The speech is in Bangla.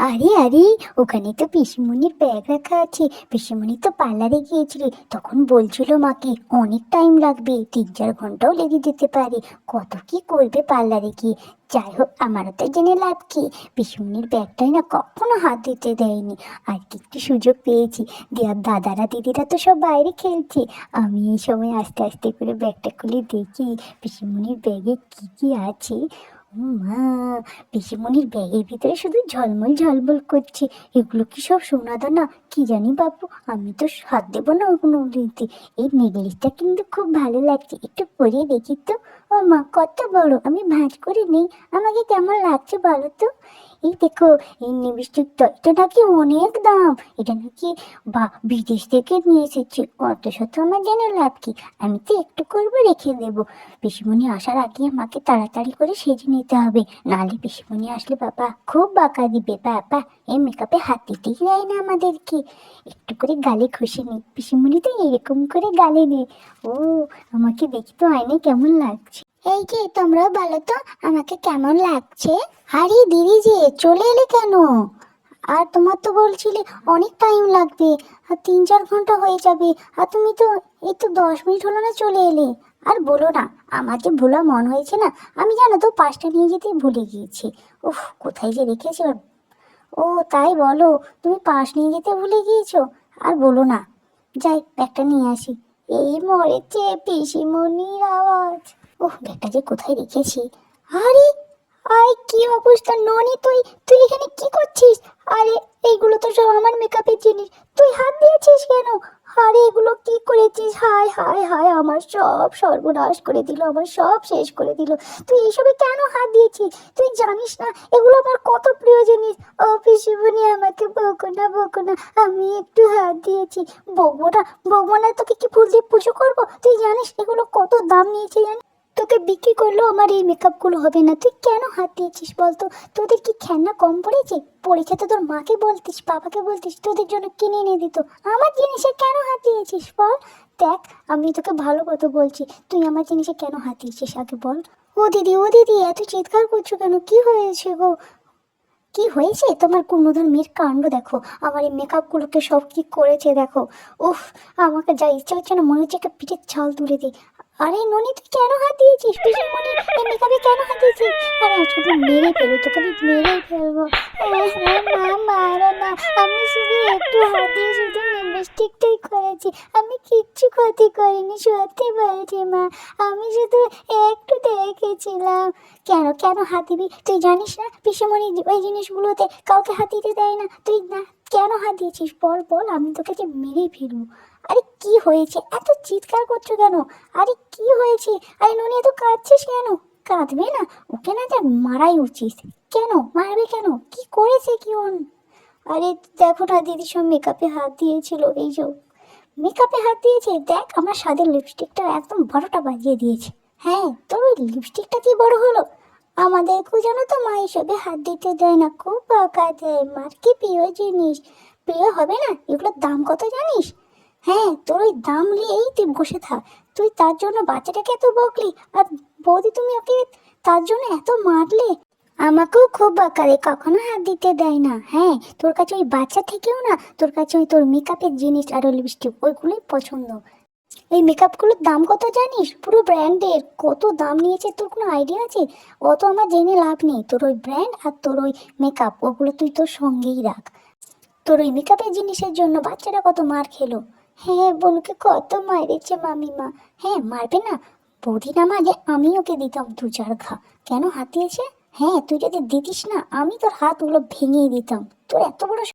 আরে আরে, ওখানে তো পিসিমণির ব্যাগ রাখা আছে। পিসিমণি তো পার্লারে গিয়েছিলে, তখন বলছিল মাকে অনেক টাইম লাগবে, 3-4 ঘন্টাও লেগে যেতে পারে। কত কি করবে পার্লারে গিয়ে। যাই হোক, আমারও তো জেনে লাভ কি। পিসিমণির ব্যাগটাই না কখনো হাত দিতে দেয়নি। আর কি একটু সুযোগ পেয়েছি। দেয়ার দাদারা দিদিরা তো সব বাইরে খেলছে। আমি এই সময় আস্তে আস্তে করে ব্যাগটা খুলে দেখি পিসিমণির ব্যাগে কি কি আছে। ও মা, পিসিমণির ব্যাগের ভিতরে শুধু ঝলমল ঝলমল করছে। এগুলো কি সব সোনা দানা? কি জানি বাপু, আমি তো হাত দেবো না ওগুলো নিতে। এই নেকলেসটা কিন্তু খুব ভালো লাগছে, একটু পরিয়ে দেখি তো। ও মা, কত বড়! আমি ভাঁজ করে নেই, আমাকে কেমন লাগছে বলো তো। এই দেখো, এই লিপস্টিকটা, এটা নাকি অনেক দাম। এটা নাকি বিদেশ থেকে নিয়ে এসেছে। অত শত আমার জেনে লাভ কি। আমি তো একটু করবো, রেখে দেবো। পিসিমণি আসার আগে আমাকে তাড়াতাড়ি করে সেজে নিতে হবে, নাহলে পিসিমণি আসলে বাবা খুব বকা দিবে। বাবা এই মেকআপে হাত দিতেই দেয় না আমাদেরকে। একটু করে গালে ঘষে নি, পিসিমণি তো এরকম করে গালে নেই। ও, আমাকে দেখি তো আয়নায় কেমন লাগছে। এই যে তোমরাও বলো তো, আমাকে কেমন লাগছে। আরে দিদি যে চলে এলে কেন? আর তোমার তো বলছিলে অনেক টাইম লাগবে, আর 3-4 ঘন্টা হয়ে যাবে। আর তুমি তো এই তো 10 মিনিট হলো না চলে এলে। আর বলো না, আমার যে ভোলা মন হয়েছে না। আমি জানো তো পাঁচটা নিয়ে যেতে ভুলে গিয়েছি। উফ, কোথায় যে রেখেছি ওর। ও তাই বলো, তুমি পাশ নিয়ে যেতে ভুলে গিয়েছো। আর বলো না, যাই ব্যাগটা নিয়ে আসি। এই মরেছে পিসিমণির আওয়াজ। ওহ, ব্যাগটা যে কোথায় রেখেছি। আরে আরে, কি অবস্থা ননি, তুই তুই এখানে কি করছিস? আরে, এইগুলো তো সব আমার মেকআপের জিনিস, তুই হাত দিয়েছিস কেন? আরে এগুলো কি করেছিস? হায় হায় হায়, আমার সব সর্বনাশ করে দিল, আমার সব শেষ করে দিল। তুই এইসবে কেন হাত দিয়েছিস? তুই জানিস না এগুলো আমার কত প্রিয় জিনিস। ও পিসিমণি, আমাকে বকো না বকো না, আমি একটু হাত দিয়েছি। বকবো না বকবো না, তোকে কি ফুল দিয়ে পুজো করবো? তুই জানিস এগুলো কত দাম নিয়েছে? তোকে বিক্রি করলেও আমার এই মেকআপগুলো হবে না। তুই কেন হাত দিয়েছিস বলতো? তোদের কি খেলনা কম পড়েছে? পরীক্ষা তো তোর মাকে বলতিস, বাবাকে বলতিস, তোদের জন্য কিনে এনে দিত। আমার জিনিসে কেন হাত দিয়েছিস বল? দেখ, আমি তোকে ভালো কথা বলছি, তুই আমার জিনিসে কেন হাত দিয়েছিস আগে বল। ও দিদি, ও দিদি, এত চিৎকার করছো কেন? কি হয়েছে গো? কি হয়েছে তোমার? কুমুদের মেয়ের কাণ্ড দেখো, আমার এই মেকআপগুলোকে সব কি করেছে দেখো। উফ, আমাকে যা ইচ্ছা হচ্ছে না, মনে হচ্ছে একটা পিঠের ছাল তুলে দিই। আরে ননি, তুই কেন হাত দিয়েছিস? পিসিমণি এই মেকআপে কেন হাত দিয়েছিস? আরে আজকে তো মেরে ফেলো, তোকে আমি মেরেই ফেলবো। মা, মারো না। আমি শুধু একটু হাত দিয়ে শুধু লিপস্টিকটাই করেছি, আমি কিচ্ছু ক্ষতি করিনি, সত্যি বলছি মা। আমি শুধু একটু দেখেছিলাম। কেন কেন হাত দিবি? তুই জানিস না পিসিমণি ওই জিনিসগুলোতে কাউকে হাত দিতে দেয় না। তুই না কেন হাত দিয়েছিস বল বল, আমি তোকে যে মেরেই ফেলবো। আরে কি হয়েছে? এত চিৎকার করছো কেন? আরে কি হয়েছে? আরে ননি, এত কাঁদছিস কেন? কাঁদবে না, ওকে না যা মারাই উচিত। কেন মারবে কেন? কি করেছে কি ওন? আরে দেখো না, দিদির সব মেকআপে হাত দিয়েছিল, এই যে মেকআপে হাত দিয়েছে। দেখ, আমার স্বাদের লিপস্টিকটা একদম 12টা বাজিয়ে দিয়েছে। হ্যাঁ, তোর ওই লিপস্টিকটা কি বড় হলো? আমাদেরকেও জানো তো মা এসবে হাত দিতে দেয় না, খুব বকা দেয়। মার কি প্রিয় জিনিস, প্রিয় হবে না? এগুলোর দাম কত জানিস? হ্যাঁ, তোর ওই দাম নিয়েই তুই বসে থাক। তুই তার জন্য বাচ্চাটাকে এত বকলি, আর বৌদি তুমি ওকে তার জন্য এত মারলে। আমাকেও খুব বকারে, কখনো হাত দিতে দেয় না। হ্যাঁ, তোর কাছে ওই বাচ্চা থেকেও না, তোর কাছে ওই তোর মেকআপের জিনিস আর ওই লিপস্টিক ওইগুলোই পছন্দ। এই মেকআপগুলোর দাম কত জানিস? পুরো ব্র্যান্ডের কত দাম নিয়েছে, তোর কোনো আইডিয়া আছে? অত আমার জেনে লাভ নেই। তোর ওই ব্র্যান্ড আর তোর ওই মেকআপ ওগুলো তুই তোর সঙ্গেই রাখ। তোর ওই মেকআপের জিনিসের জন্য বাচ্চারা কত মার খেলো। হ্যাঁ, বোনকে কত মারেছে মামিমা। হ্যাঁ, মারবে না? বৌদি না মারলে আমি ওকে দিতাম 2-4 ঘা। কেন হাতিয়েছে? হ্যাঁ, তুই যদি দিতিস না, আমি তোর হাতগুলো ভেঙে দিতাম। তোর এত বড়